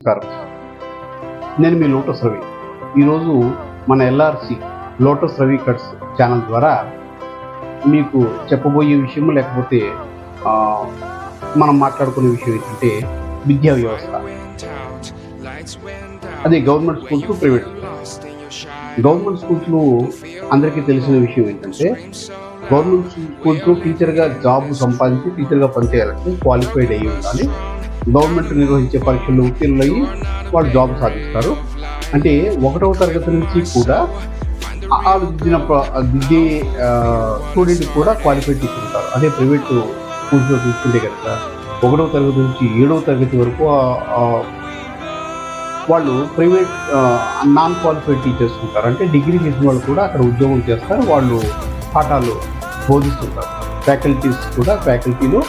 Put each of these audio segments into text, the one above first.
నమస్కారం. నేను మీ లోటస్ రవి. ఈరోజు మన ఎల్ఆర్సి లోటస్ రవి కట్స్ ఛానల్ ద్వారా మీకు చెప్పబోయే విషయం లేకపోతే మనం మాట్లాడుకునే విషయం ఏంటంటే విద్యా వ్యవస్థ. అది government schools, private schools. Government స్కూల్స్లో అందరికీ తెలిసిన విషయం ఏంటంటే గవర్నమెంట్ స్కూల్స్లో టీచర్గా జాబ్ సంపాదించి టీచర్గా పనిచేయాలంటే క్వాలిఫైడ్ అయ్యి ఉండాలి. గవర్నమెంట్ నిర్వహించే పరీక్షల్లో ఉత్తీర్ణులయ్యి వాళ్ళు జాబ్ సాధిస్తారు. అంటే 1వ తరగతి నుంచి కూడా దిద్దే స్టూడెంట్ కూడా క్వాలిఫైడ్ టీచర్ ఉంటారు. అదే ప్రైవేట్ స్కూల్స్లో చూసుకుంటే కనుక 1వ తరగతి నుంచి 7వ తరగతి వరకు వాళ్ళు ప్రైవేట్ నాన్ క్వాలిఫైడ్ టీచర్స్ ఉంటారు. అంటే డిగ్రీ చేసిన వాళ్ళు కూడా అక్కడ ఉద్యోగం చేస్తారు, వాళ్ళు పాఠాలు బోధిస్తుంటారు. ఫ్యాకల్టీస్ కూడా ఫ్యాకల్టీలో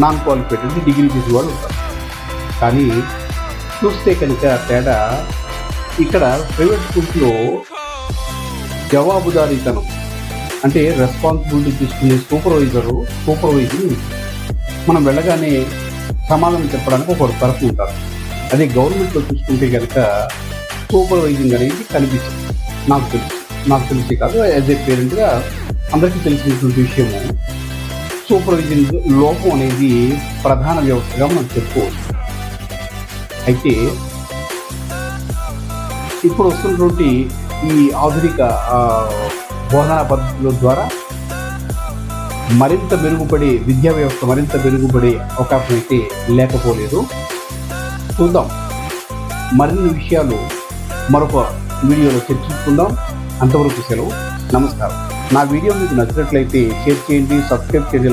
నాన్ క్వాలిఫైడ్ అంటే డిగ్రీ చేసిన వాళ్ళు ఉంటారు. కానీ చూస్తే కనుక తేడా ఇక్కడ ప్రైవేట్ స్కూల్స్లో జవాబుదారీతనం అంటే రెస్పాన్సిబిలిటీ తీసుకునే సూపర్వైజింగ్ మనం వెళ్ళగానే సమాధానం చెప్పడానికి ఒకరు తరఫు ఉంటారు. అదే గవర్నమెంట్లో చూసుకుంటే కనుక సూపర్వైజింగ్ అనేది కనిపిస్తుంది. నాకు తెలిసి కాదు, యాజ్ ఏ పేరెంట్గా అందరికీ తెలిసినటువంటి విషయము సూపర్వైజింగ్ లోపం అనేది ప్రధాన వ్యవస్థగా మనం చెప్పుకోవచ్చు. అయితే ఇప్పుడు వస్తున్నటువంటి ఈ ఆధునిక బోధనా పద్ధతుల ద్వారా విద్యా వ్యవస్థ మరింత మెరుగుపడే అవకాశం అయితే లేకపోలేదు. చూద్దాం, మరిన్ని విషయాలు మరొక వీడియోలో చర్చించుకుందాం. అంతవరకు సెలవు, నమస్కారం. నా వీడియో మీకు నచ్చినట్లయితే షేర్ చేయండి, సబ్స్క్రైబ్ చేయండి.